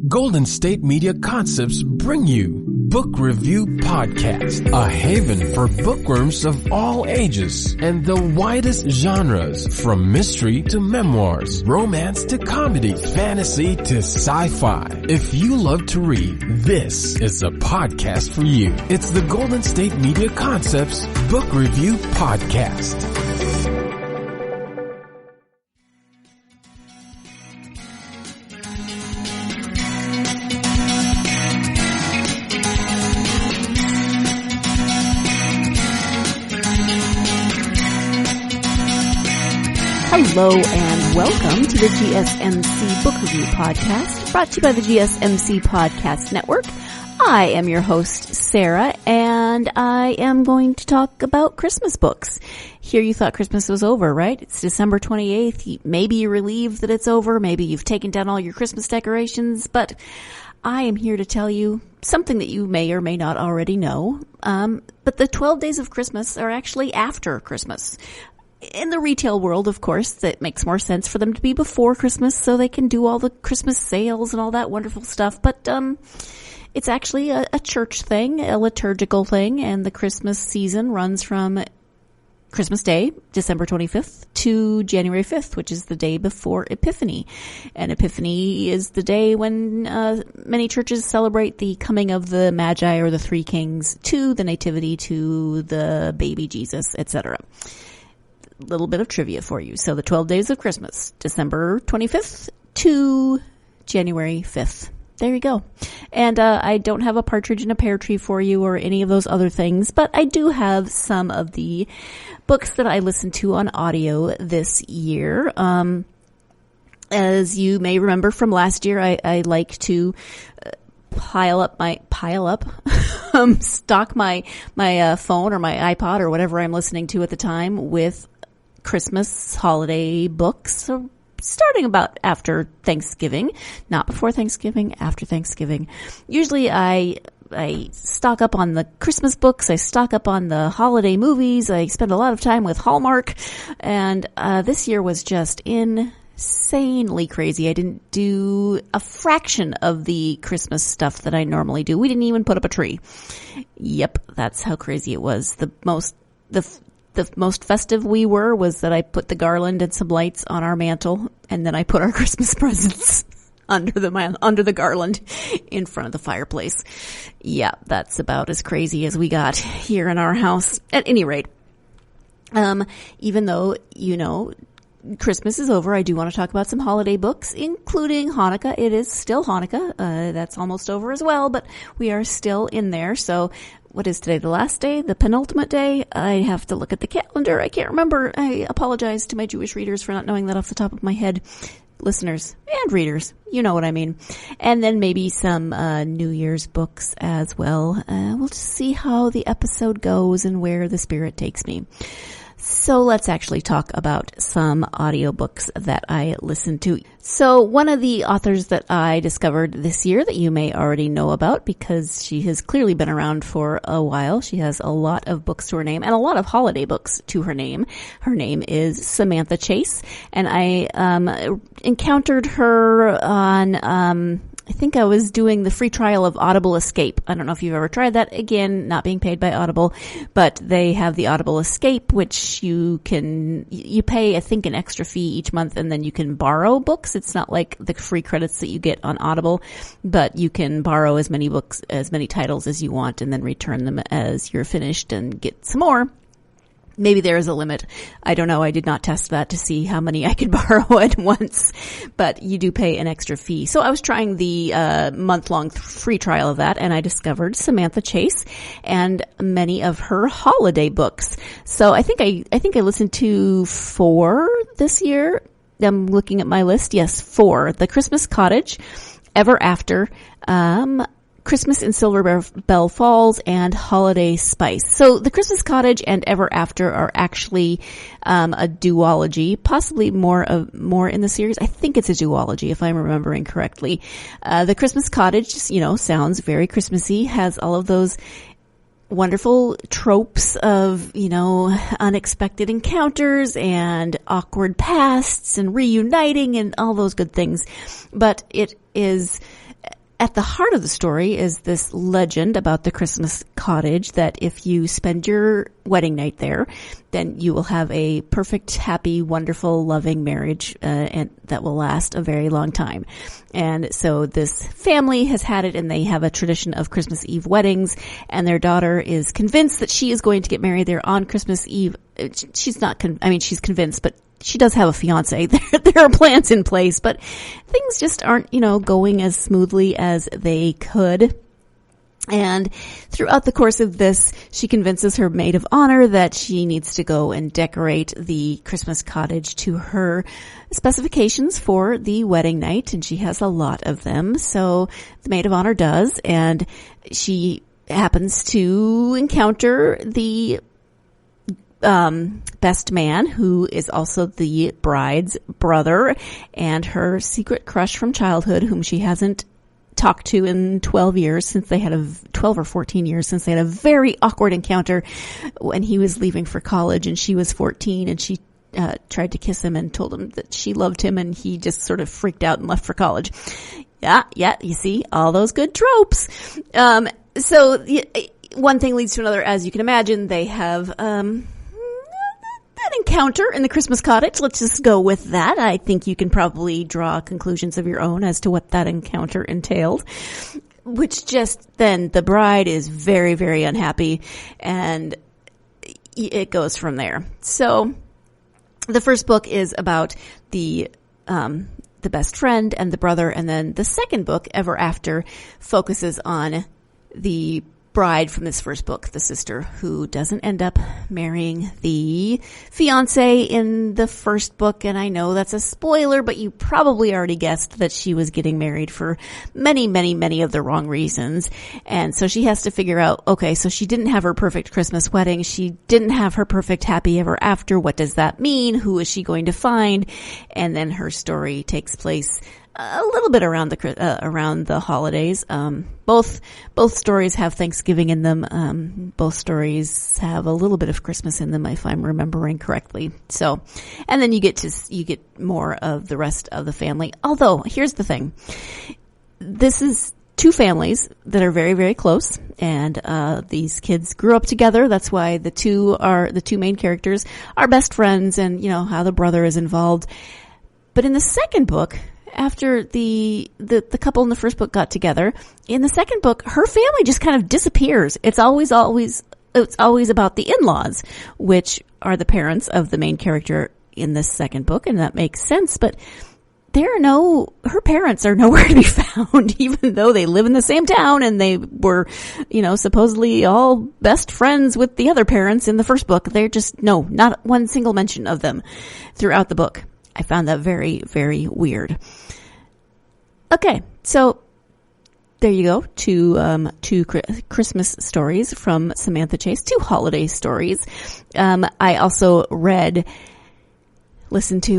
Golden State Media Concepts bring you Book Review Podcast, a haven for bookworms of all ages and the widest genres, from mystery to memoirs, romance to comedy, fantasy to sci-fi. If you love to read, this is a podcast for you. It's the Golden State Media Concepts Book Review Podcast. Hello and welcome to the GSMC Book Review Podcast, brought to you by the GSMC Podcast Network. I am your host, Sarah, and I am going to talk about Christmas books. Here you thought Christmas was over, right? It's December 28th. Maybe you're relieved that it's over. Maybe you've taken down all your Christmas decorations, but I am here to tell you something that you may or may not already know. But the 12 days of Christmas are actually after Christmas. In the retail world, of course, that makes more sense for them to be before Christmas so they can do all the Christmas sales and all that wonderful stuff. But it's actually a church thing, a liturgical thing, and the Christmas season runs from Christmas Day, December 25th, to January 5th, which is the day before Epiphany. And Epiphany is the day when many churches celebrate the coming of the Magi or the Three Kings to the Nativity, to the baby Jesus, etc. Little bit of trivia for you. So the 12 days of Christmas, December 25th to January 5th. There you go. And I don't have a partridge in a pear tree for you or any of those other things, but I do have some of the books that I listened to on audio this year. As you may remember from last year, I like to stock my phone or my iPod or whatever I'm listening to at the time with Christmas holiday books, so starting about after Thanksgiving, not before Thanksgiving, after Thanksgiving. Usually I stock up on the Christmas books, I stock up on the holiday movies, I spend a lot of time with Hallmark, and this year was just insanely crazy. I didn't do a fraction of the Christmas stuff that I normally do. We didn't even put up a tree. Yep, that's how crazy it was. The most festive we were was that I put the garland and some lights on our mantle, and then I put our Christmas presents under the garland in front of the fireplace. Yeah, that's about as crazy as we got here in our house. At any rate, even though, Christmas is over, I do want to talk about some holiday books, including Hanukkah. It is still Hanukkah. That's almost over as well, but we are still in there. So what is today? The last day? The penultimate day? I have to look at the calendar. I can't remember. I apologize to my Jewish readers for not knowing that off the top of my head. Listeners and readers, you know what I mean. And then maybe some New Year's books as well. We'll just see how the episode goes and where the Spirit takes me. So let's actually talk about some audiobooks that I listened to. So one of the authors that I discovered this year that you may already know about, because she has clearly been around for a while. She has a lot of books to her name and a lot of holiday books to her name. Her name is Samantha Chase, and I encountered her on I think I was doing the free trial of Audible Escape. I don't know if you've ever tried that. Again, not being paid by Audible, but they have the Audible Escape, which you pay, I think, an extra fee each month, and then you can borrow books. It's not like the free credits that you get on Audible, but you can borrow as many books, as many titles as you want, and then return them as you're finished and get some more. Maybe there is a limit. I don't know. I did not test that to see how many I could borrow at once, but you do pay an extra fee. So I was trying the month-long free trial of that, and I discovered Samantha Chase and many of her holiday books. So I think I listened to 4 this year. I'm looking at my list. Yes, 4. The Christmas Cottage, Ever After, Christmas in Silver Bell Falls, and Holiday Spice. So the Christmas Cottage and Ever After are actually a duology, possibly more in the series. I think it's a duology if I'm remembering correctly. The Christmas Cottage, sounds very Christmassy, has all of those wonderful tropes of, unexpected encounters and awkward pasts and reuniting and all those good things. But it is at the heart of the story is this legend about the Christmas cottage that if you spend your wedding night there, then you will have a perfect, happy, wonderful, loving marriage, and that will last a very long time. And so this family has had it, and they have a tradition of Christmas Eve weddings, and their daughter is convinced that she is going to get married there on Christmas Eve. She's not, she's convinced, but she does have a fiance. There are plans in place, but things just aren't, going as smoothly as they could. And throughout the course of this, she convinces her maid of honor that she needs to go and decorate the Christmas cottage to her specifications for the wedding night. And she has a lot of them. So the maid of honor does, and she happens to encounter the best man, who is also the bride's brother, and her secret crush from childhood, whom she hasn't talked to in 12 years since they had 12 or 14 years since they had a very awkward encounter when he was leaving for college and she was 14, and she tried to kiss him and told him that she loved him, and he just sort of freaked out and left for college. Yeah, you see, all those good tropes. So one thing leads to another, as you can imagine. They have that encounter in the Christmas cottage. Let's just go with that. I think you can probably draw conclusions of your own as to what that encounter entailed, which just then the bride is very, very unhappy, and it goes from there. So the first book is about the best friend and the brother, and then the second book, Ever After, focuses on the bride from this first book, the sister, who doesn't end up marrying the fiance in the first book. And I know that's a spoiler, but you probably already guessed that she was getting married for many, many, many of the wrong reasons. And so she has to figure out, okay, so she didn't have her perfect Christmas wedding. She didn't have her perfect happy ever after. What does that mean? Who is she going to find? And then her story takes place a little bit around the holidays. Both stories have Thanksgiving in them. Both stories have a little bit of Christmas in them, if I'm remembering correctly. So, and then you get more of the rest of the family. Although, here's the thing. This is two families that are very, very close, and these kids grew up together. That's why the two main characters are best friends, and how the brother is involved. But in the second book, after the couple in the first book got together, in the second book, her family just kind of disappears. It's always about the in-laws, which are the parents of the main character in this second book, and that makes sense. But her parents are nowhere to be found, even though they live in the same town and they were, supposedly all best friends with the other parents in the first book. They're just, not one single mention of them throughout the book. I found that very, very weird. Okay, so there you go. Two Christmas stories from Samantha Chase, two holiday stories. I also listened to,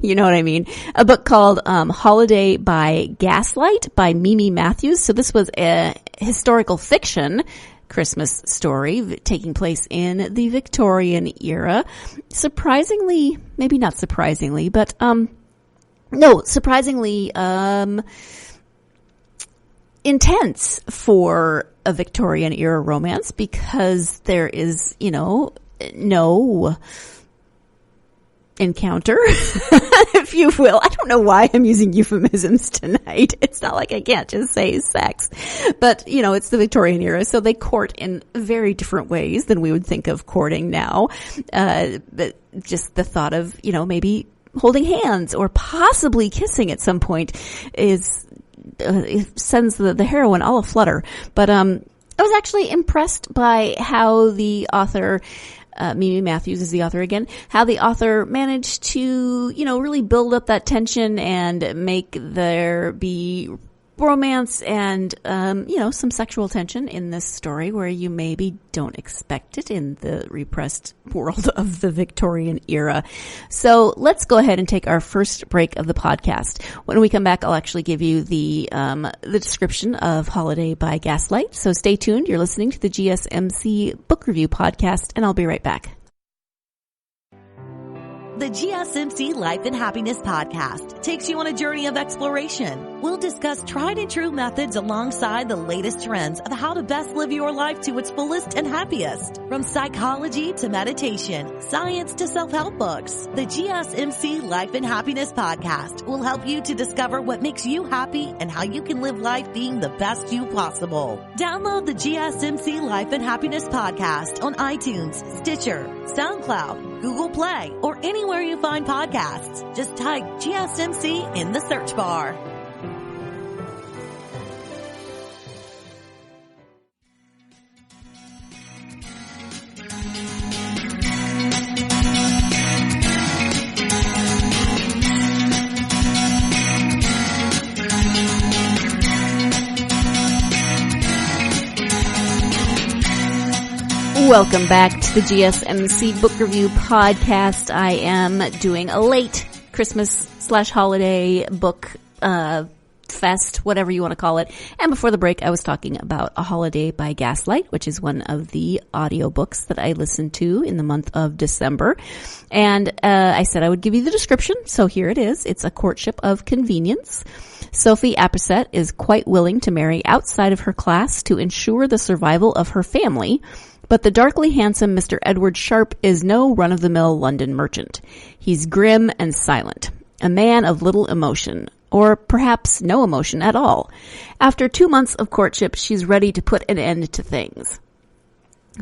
you know what I mean, a book called Holiday by Gaslight by Mimi Matthews. So this was a historical fiction Christmas story taking place in the Victorian era. Surprisingly, maybe not surprisingly, but surprisingly intense for a Victorian era romance, because there is, no encounter, if you will. I don't know why I'm using euphemisms tonight. It's not like I can't just say sex, but it's the Victorian era, so they court in very different ways than we would think of courting now. But just the thought of, maybe holding hands or possibly kissing at some point it sends the heroine all aflutter. But I was actually impressed by how the author, Mimi Matthews is the author again, how the author managed to, really build up that tension and make there be romance and, some sexual tension in this story where you maybe don't expect it in the repressed world of the Victorian era. So let's go ahead and take our first break of the podcast. When we come back, I'll actually give you the description of Holiday by Gaslight. So stay tuned. You're listening to the GSMC Book Review Podcast, and I'll be right back. The GSMC Life and Happiness Podcast takes you on a journey of exploration, we'll discuss tried and true methods alongside the latest trends of how to best live your life to its fullest and happiest. From psychology to meditation, science to self-help books, the GSMC Life and Happiness Podcast will help you to discover what makes you happy and how you can live life being the best you possible. Download the GSMC Life and Happiness Podcast on iTunes, Stitcher, SoundCloud, Google Play, or anywhere you find podcasts. Just type GSMC in the search bar. Welcome back to the GSMC Book Review Podcast. I am doing a late Christmas/holiday book fest, whatever you want to call it. And before the break, I was talking about A Holiday by Gaslight, which is one of the audiobooks that I listened to in the month of December. And I said I would give you the description, so here it is. It's a courtship of convenience. Sophie Apicet is quite willing to marry outside of her class to ensure the survival of her family, but the darkly handsome Mr. Edward Sharp is no run-of-the-mill London merchant. He's grim and silent, a man of little emotion, or perhaps no emotion at all. After 2 months of courtship, she's ready to put an end to things.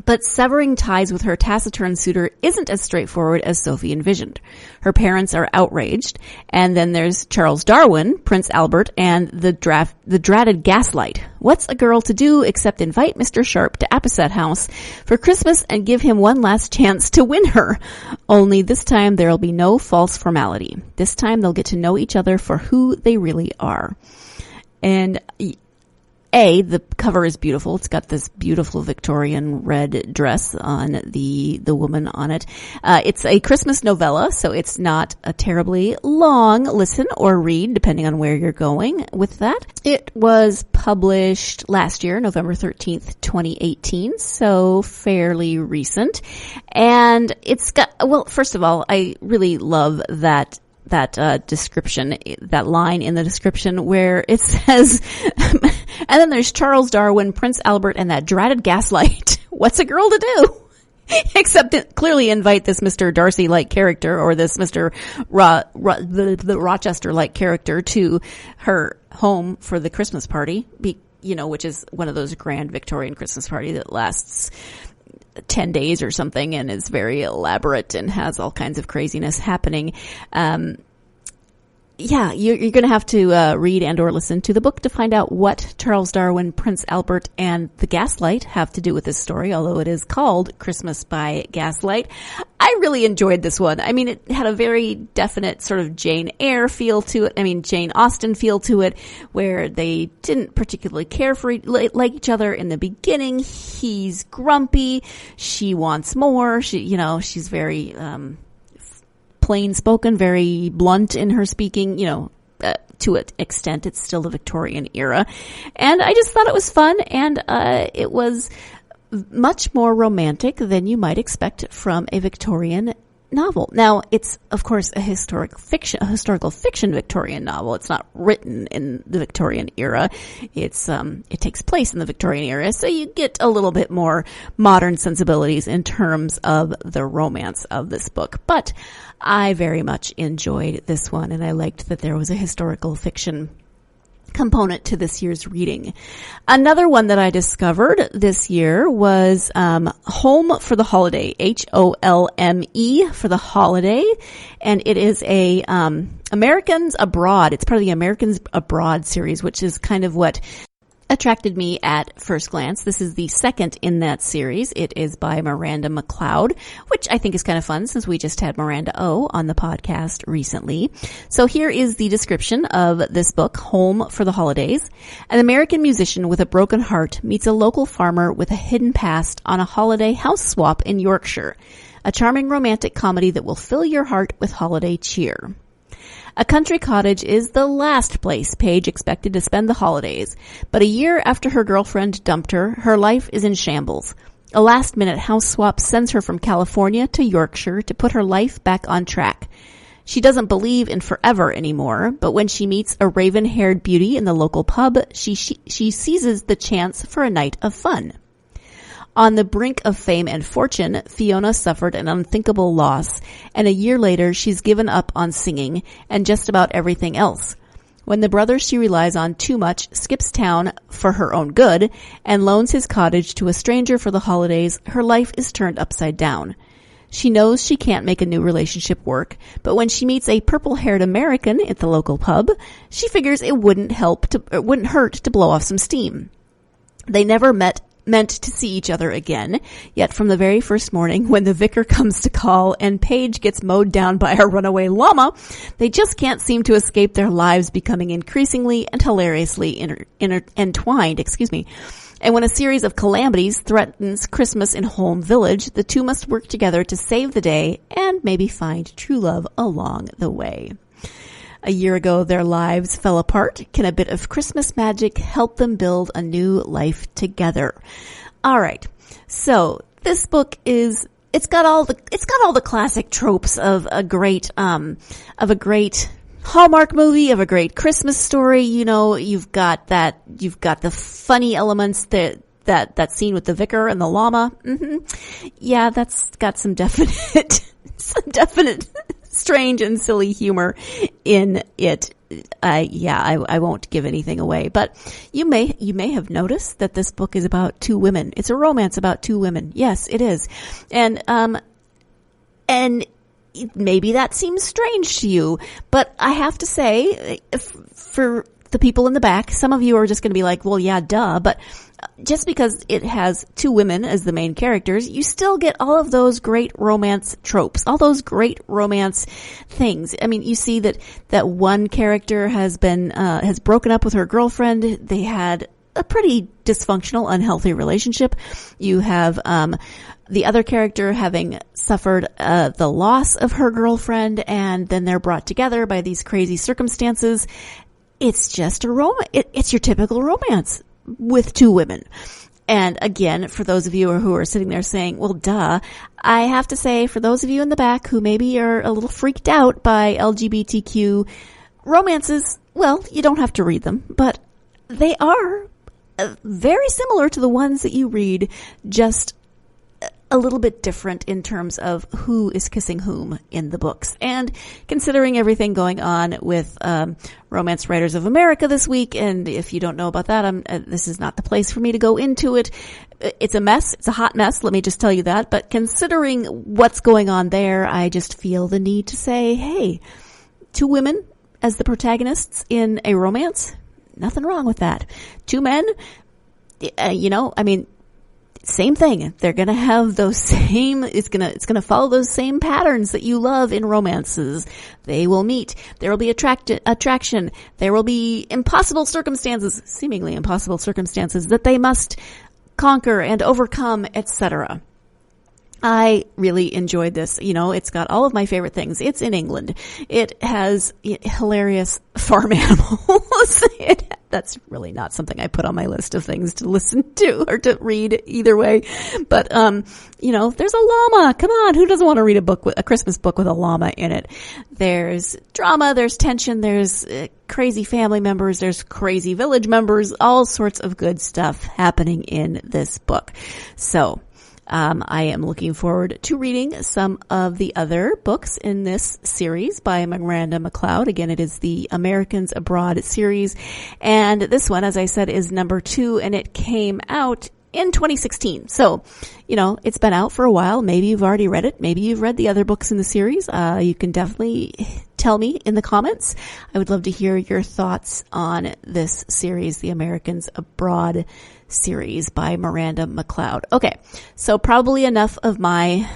But severing ties with her taciturn suitor isn't as straightforward as Sophie envisioned. Her parents are outraged, and then there's Charles Darwin, Prince Albert, and the dratted Gaslight. What's a girl to do except invite Mr. Sharp to Apicet House for Christmas and give him one last chance to win her? Only this time there'll be no false formality. This time they'll get to know each other for who they really are. And the cover is beautiful. It's got this beautiful Victorian red dress on the woman on it. It's a Christmas novella, so it's not a terribly long listen or read, depending on where you're going with that. It was published last year, November 13th, 2018, so fairly recent. And it's got, well, first of all, I really love that description, that line in the description where it says, and then there's Charles Darwin, Prince Albert, and that dratted Gaslight. What's a girl to do? Except clearly invite this Mr. Darcy-like character or this Mr. the Rochester-like character to her home for the Christmas party, which is one of those grand Victorian Christmas party that lasts 10 days or something and is very elaborate and has all kinds of craziness happening. You're going to have to read and or listen to the book to find out what Charles Darwin, Prince Albert, and the Gaslight have to do with this story, although it is called Christmas by Gaslight. I really enjoyed this one. I mean, it had a very definite sort of Jane Eyre feel to it. I mean, Jane Austen feel to it, where they didn't particularly care for like each other in the beginning. He's grumpy. She wants more. She's very plain spoken, very blunt in her speaking, to an extent. It's still the Victorian era. And I just thought it was fun, and it was much more romantic than you might expect from a Victorian novel. Now, it's, of course, a historical fiction Victorian novel. It's not written in the Victorian era. It takes place in the Victorian era, so you get a little bit more modern sensibilities in terms of the romance of this book. But I very much enjoyed this one, and I liked that there was a historical fiction component to this year's reading. Another one that I discovered this year was Home for the Holiday, HOLME for the Holiday, and it is a Americans Abroad. It's part of the Americans Abroad series, which is kind of what attracted me at first glance. This is the second in that series. It is by Miranda McLeod, which I think is kind of fun since we just had Miranda O on the podcast recently. So here is the description of this book, Home for the Holidays. An American musician with a broken heart meets a local farmer with a hidden past on a holiday house swap in Yorkshire. A charming romantic comedy that will fill your heart with holiday cheer. A country cottage is the last place Paige expected to spend the holidays, but a year after her girlfriend dumped her, her life is in shambles. A last-minute house swap sends her from California to Yorkshire to put her life back on track. She doesn't believe in forever anymore, but when she meets a raven-haired beauty in the local pub, she seizes the chance for a night of fun. On the brink of fame and fortune, Fiona suffered an unthinkable loss, and a year later she's given up on singing and just about everything else. When the brother she relies on too much skips town for her own good and loans his cottage to a stranger for the holidays, her life is turned upside down. She knows she can't make a new relationship work, but when she meets a purple-haired American at the local pub, she figures it wouldn't hurt to blow off some steam. They never meant to see each other again, yet from the very first morning when the vicar comes to call and Paige gets mowed down by a runaway llama, they just can't seem to escape their lives becoming increasingly and hilariously entwined. And when a series of calamities threatens Christmas in Home Village, the two must work together to save the day and maybe find true love along the way. A year ago, their lives fell apart. Can a bit of Christmas magic help them build a new life together? All right. So this book it's got all the classic tropes of a great Hallmark movie, of a great Christmas story. You know, you've got the funny elements, that scene with the vicar and the llama. Yeah, that's got some definite strange and silly humor in it. I won't give anything away, but you may have noticed that this book is about two women. It's a romance about two women. Yes, it is. And maybe that seems strange to you, but I have to say, for the people in the back, some of you are just going to be like, well, yeah, duh, but just because it has two women as the main characters, you still get all of those great romance tropes, all those great romance things. I mean, you see that one character has broken up with her girlfriend. They had a pretty dysfunctional, unhealthy relationship. You have, the other character having suffered the loss of her girlfriend, and then they're brought together by these crazy circumstances. It's just it's your typical romance with two women. And again, for those of you who are sitting there saying, well, duh, I have to say, for those of you in the back who maybe are a little freaked out by LGBTQ romances, well, you don't have to read them, but they are very similar to the ones that you read, just a little bit different in terms of who is kissing whom in the books. And considering everything going on with Romance Writers of America this week, and if you don't know about that, this is not the place for me to go into it. It's a mess. It's a hot mess. Let me just tell you that. But considering what's going on there, I just feel the need to say, hey, two women as the protagonists in a romance, nothing wrong with that. Two men, same thing. They're going to have those same, it's going to follow those same patterns that you love in romances. They will meet. There will be attraction. There will be impossible circumstances, seemingly impossible circumstances that they must conquer and overcome, etc. I really enjoyed this. It's got all of my favorite things. It's in England. It has hilarious farm animals. That's really not something I put on my list of things to listen to or to read either way. But, there's a llama. Come on. Who doesn't want to read a Christmas book with a llama in it? There's drama. There's tension. There's crazy family members. There's crazy village members. All sorts of good stuff happening in this book. So, I am looking forward to reading some of the other books in this series by Miranda McLeod. Again, it is the Americans Abroad series. And this one, as I said, is number 2, and it came out in 2016. So, it's been out for a while. Maybe you've already read it. Maybe you've read the other books in the series. You can definitely tell me in the comments. I would love to hear your thoughts on this series, the Americans Abroad series by Miranda McLeod. Okay, so probably enough of my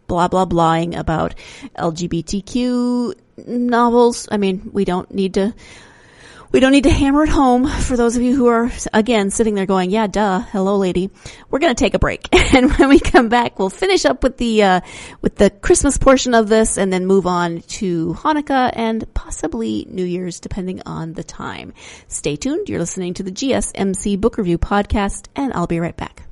blah, blah, blahing about LGBTQ novels. I mean, we don't need to hammer it home. For those of you who are, again, sitting there going, yeah, duh, hello, lady. We're going to take a break. And when we come back, we'll finish up with the Christmas portion of this and then move on to Hanukkah and possibly New Year's, depending on the time. Stay tuned. You're listening to the GSMC Book Review Podcast, and I'll be right back.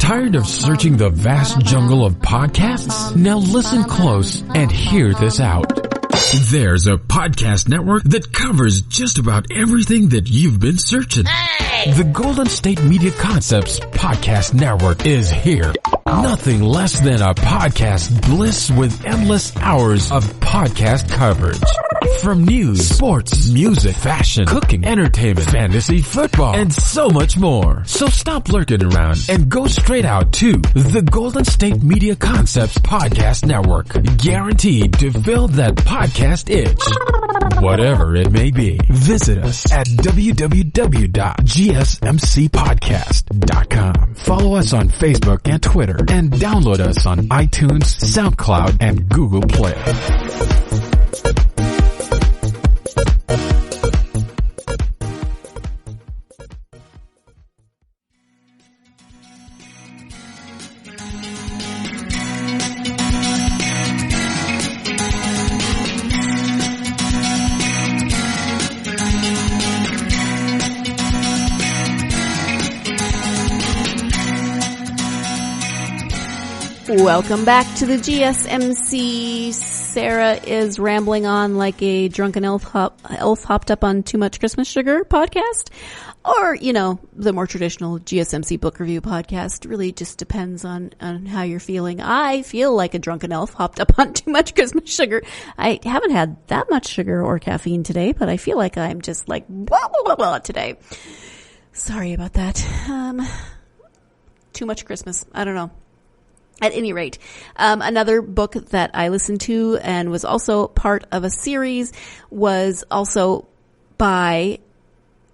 Tired of searching the vast jungle of podcasts? Now listen close and hear this out. There's a podcast network that covers just about everything that you've been searching. Hey! The Golden State Media Concepts Podcast Network is here. Nothing less than a podcast bliss with endless hours of podcast coverage. From news, sports, music, fashion, cooking, entertainment, fantasy, football, and so much more. So stop lurking around and go straight out to the Golden State Media Concepts Podcast Network. Guaranteed to fill that podcast itch. Whatever it may be. Visit us at www.gsmcpodcast.com. Follow us on Facebook and Twitter and download us on iTunes, SoundCloud, and Google Play. Welcome back to the GSMC. Sarah is rambling on like a drunken elf hopped up on too much Christmas sugar podcast. Or, you know, the more traditional GSMC book review podcast. Really just depends on how you're feeling. I feel like a drunken elf hopped up on too much Christmas sugar. I haven't had that much sugar or caffeine today, but I feel like I'm just like blah, blah, blah, blah today. Sorry about that. Too much Christmas. I don't know. At any rate, another book that I listened to and was also part of a series was also by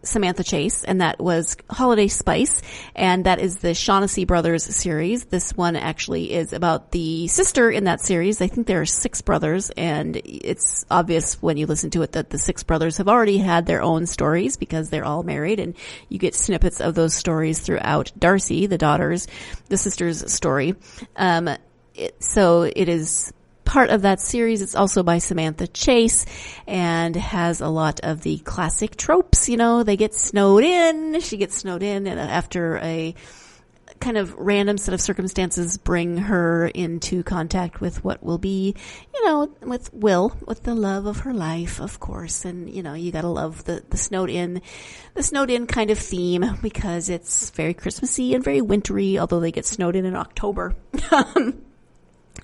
Samantha Chase, and that was Holiday Spice, and that is the Shaughnessy Brothers series. This one actually is about the sister in that series. I think there are 6 brothers, and it's obvious when you listen to it that the 6 brothers have already had their own stories because they're all married, and you get snippets of those stories throughout Darcy, the sister's story. So it is part of that series. It's also by Samantha Chase and has a lot of the classic tropes. You know, they get snowed in. She gets snowed in, and after a kind of random set of circumstances bring her into contact with what will be, you know, with Will, with the love of her life, of course. And, you know, you gotta love the snowed in kind of theme because it's very Christmassy and very wintry, although they get snowed in October,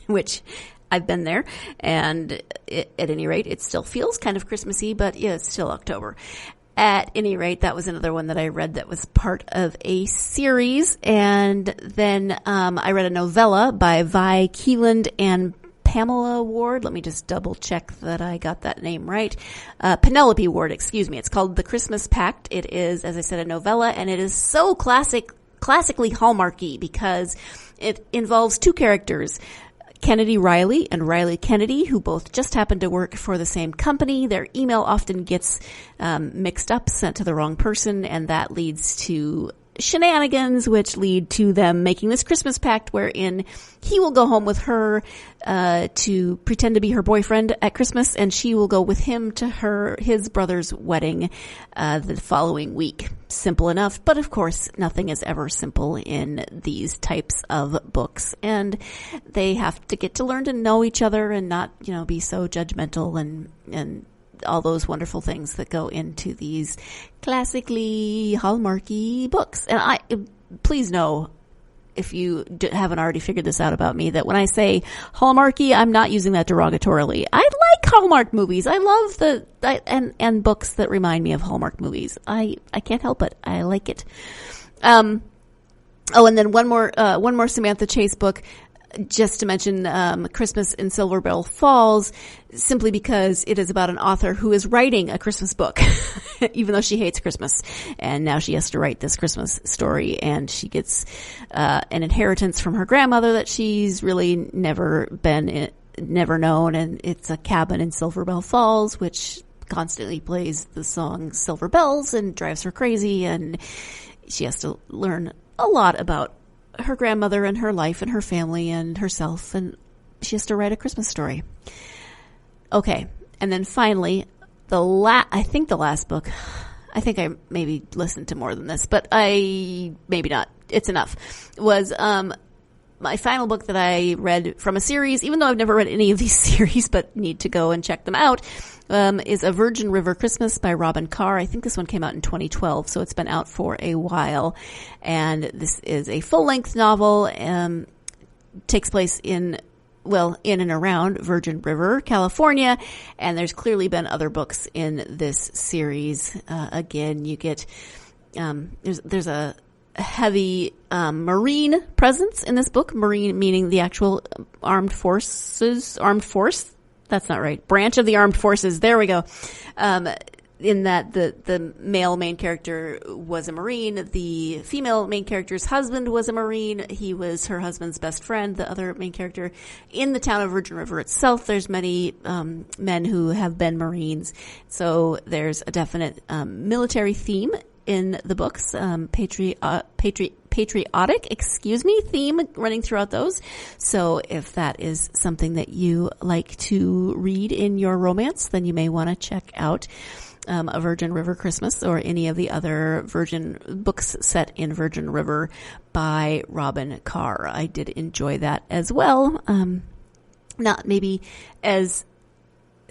which I've been there, and at any rate, it still feels kind of Christmassy, but yeah, it's still October. At any rate, that was another one that I read that was part of a series. And then I read a novella by Keeland and Pamela Ward. Let me just double check that I got that name right. Penelope Ward, excuse me. It's called The Christmas Pact. It is, as I said, a novella, and it is so classically Hallmarky because it involves 2 characters, Kennedy Riley and Riley Kennedy, who both just happen to work for the same company. Their email often gets mixed up, sent to the wrong person, and that leads to shenanigans, which lead to them making this Christmas pact wherein he will go home with her to pretend to be her boyfriend at Christmas, and she will go with him to his brother's wedding the following week. Simple enough, but of course nothing is ever simple in these types of books, and they have to get to learn to know each other and not, you know, be so judgmental and all those wonderful things that go into these classically Hallmarky books. And please know, if you haven't already figured this out about me, that when I say Hallmarky, I'm not using that derogatorily. I like Hallmark movies. I love and books that remind me of Hallmark movies. I can't help it. I like it. And then one more Samantha Chase book, just to mention Christmas in Silver Bell Falls, simply because it is about an author who is writing a Christmas book, even though she hates Christmas. And now she has to write this Christmas story, and she gets an inheritance from her grandmother that she's really never known, and it's a cabin in Silver Bell Falls, which constantly plays the song Silver Bells and drives her crazy, and she has to learn a lot about her grandmother and her life and her family and herself, and she has to write a Christmas story. Okay. And then finally, I think the last book, I think I maybe listened to more than this, but maybe not. it's enough, was my final book that I read from a series, even though I've never read any of these series, but need to go and check them out, is A Virgin River Christmas by Robyn Carr. I think this one came out in 2012, so it's been out for a while. And this is a full-length novel, takes place in and around Virgin River, California, and there's clearly been other books in this series. Again, you get, there's a heavy Marine presence in this book. Marine meaning the actual armed force. That's not right. Branch of the armed forces. There we go. In that the male main character was a Marine. The female main character's husband was a Marine. He was her husband's best friend, the other main character. In the town of Virgin River itself, there's many men who have been Marines. So there's a definite military theme in the books, patriotic theme running throughout those. So if that is something that you like to read in your romance, then you may want to check out A Virgin River Christmas or any of the other Virgin books set in Virgin River by Robyn Carr. I did enjoy that as well. Not maybe as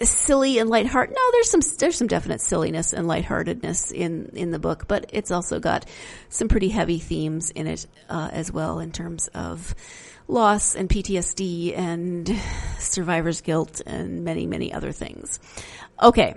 silly and lighthearted. No, there's some definite silliness and lightheartedness in the book, but it's also got some pretty heavy themes in it as well, in terms of loss and PTSD and survivor's guilt and many, many other things. Okay.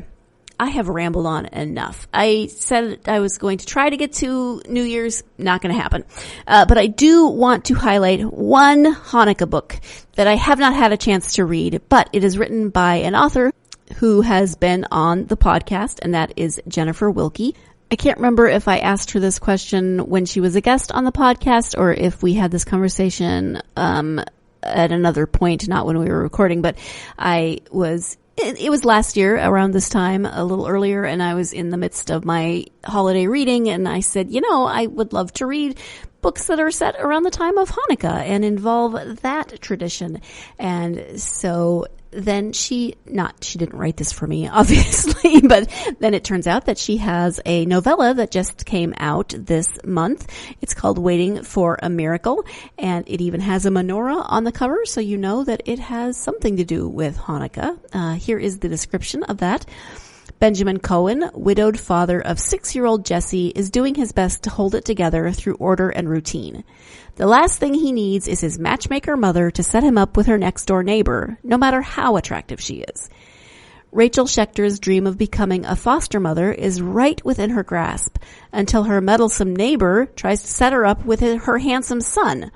I have rambled on enough. I said I was going to try to get to New Year's. Not going to happen. But I do want to highlight one Hanukkah book that I have not had a chance to read, but it is written by an author who has been on the podcast, and that is Jennifer Wilk. I can't remember if I asked her this question when she was a guest on the podcast or if we had this conversation at another point, not when we were recording, but it was last year around this time, a little earlier, and I was in the midst of my holiday reading, and I said, I would love to read books that are set around the time of Hanukkah and involve that tradition. And so then she didn't write this for me, obviously, but then it turns out that she has a novella that just came out this month. It's called Waiting for a Miracle, and it even has a menorah on the cover, so you know that it has something to do with Hanukkah. Here is the description of that. Benjamin Cohen, widowed father of 6-year-old Jesse, is doing his best to hold it together through order and routine. The last thing he needs is his matchmaker mother to set him up with her next-door neighbor, no matter how attractive she is. Rachel Schechter's dream of becoming a foster mother is right within her grasp, until her meddlesome neighbor tries to set her up with her handsome son.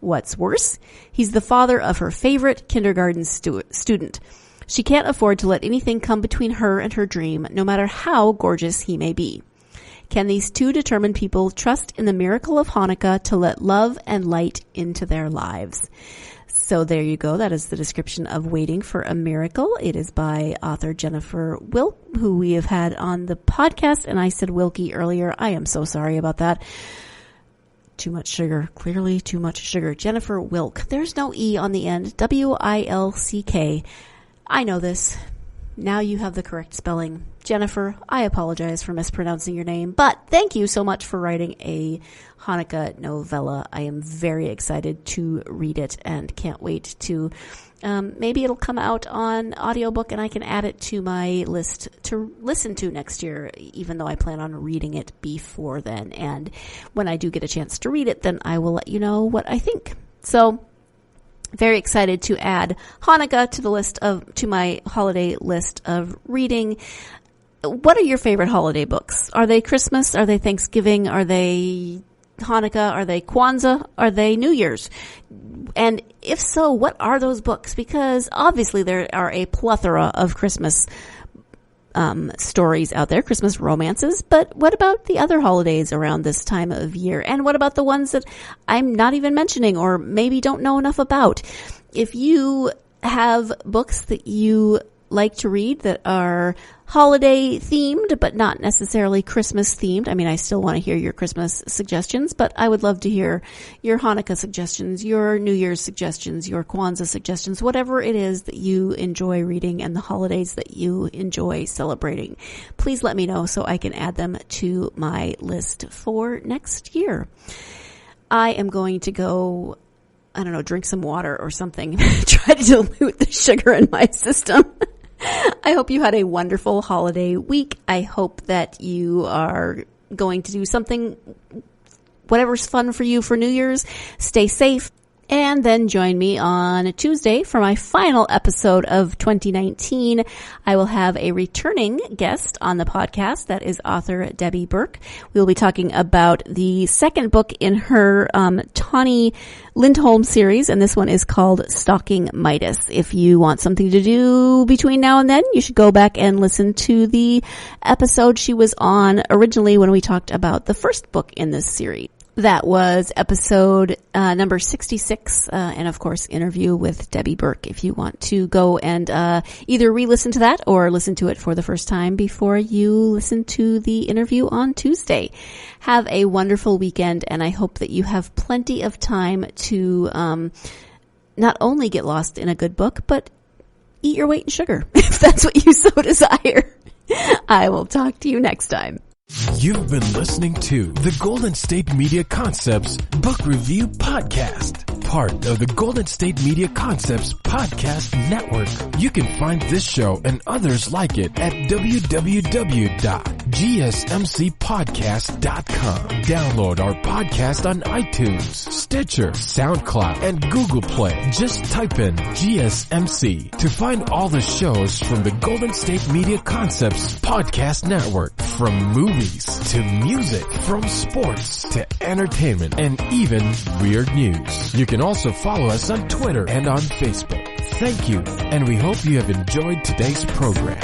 What's worse, he's the father of her favorite kindergarten student. She can't afford to let anything come between her and her dream, no matter how gorgeous he may be. Can these two determined people trust in the miracle of Hanukkah to let love and light into their lives? So there you go. That is the description of Waiting for a Miracle. It is by author Jennifer Wilk, who we have had on the podcast. And I said Wilkie earlier. I am so sorry about that. Too much sugar. Clearly too much sugar. Jennifer Wilk. There's no E on the end. W-I-L-C-K. I know this. Now you have the correct spelling. Jennifer, I apologize for mispronouncing your name, but thank you so much for writing a Hanukkah novella. I am very excited to read it and can't wait to, maybe it'll come out on audiobook and I can add it to my list to listen to next year, even though I plan on reading it before then. And when I do get a chance to read it, then I will let you know what I think. So, very excited to add Hanukkah to my holiday list of reading. What are your favorite holiday books? Are they Christmas? Are they Thanksgiving? Are they Hanukkah? Are they Kwanzaa? Are they New Year's? And if so, what are those books? Because obviously there are a plethora of Christmas stories out there, Christmas romances, but what about the other holidays around this time of year? And what about the ones that I'm not even mentioning or maybe don't know enough about? If you have books that you like to read that are holiday themed, but not necessarily Christmas themed. I mean, I still want to hear your Christmas suggestions, but I would love to hear your Hanukkah suggestions, your New Year's suggestions, your Kwanzaa suggestions, whatever it is that you enjoy reading and the holidays that you enjoy celebrating. Please let me know so I can add them to my list for next year. I am going to go, I don't know, drink some water or something. Try to dilute the sugar in my system. I hope you had a wonderful holiday week. I hope that you are going to do something, whatever's fun for you for New Year's. Stay safe. And then join me on Tuesday for my final episode of 2019. I will have a returning guest on the podcast. That is author Debbie Burke. We will be talking about the second book in her Tawny Lindholm series, and this one is called Stalking Midas. If you want something to do between now and then, you should go back and listen to the episode she was on originally when we talked about the first book in this series. That was episode number 66, and of course, interview with Debbie Burke. If you want to go and either re-listen to that or listen to it for the first time before you listen to the interview on Tuesday. Have a wonderful weekend, and I hope that you have plenty of time to not only get lost in a good book, but eat your weight in sugar, if that's what you so desire. I will talk to you next time. You've been listening to the Golden State Media Concepts Book Review Podcast, part of the Golden State Media Concepts Podcast Network. You can find this show and others like it at www.gsmcpodcast.com. Download our podcast on iTunes, Stitcher, SoundCloud, and Google Play. Just type in GSMC to find all the shows from the Golden State Media Concepts Podcast Network, from movies to music, from sports to entertainment, and even weird news. You can also follow us on Twitter and on Facebook. Thank you, and we hope you have enjoyed today's program.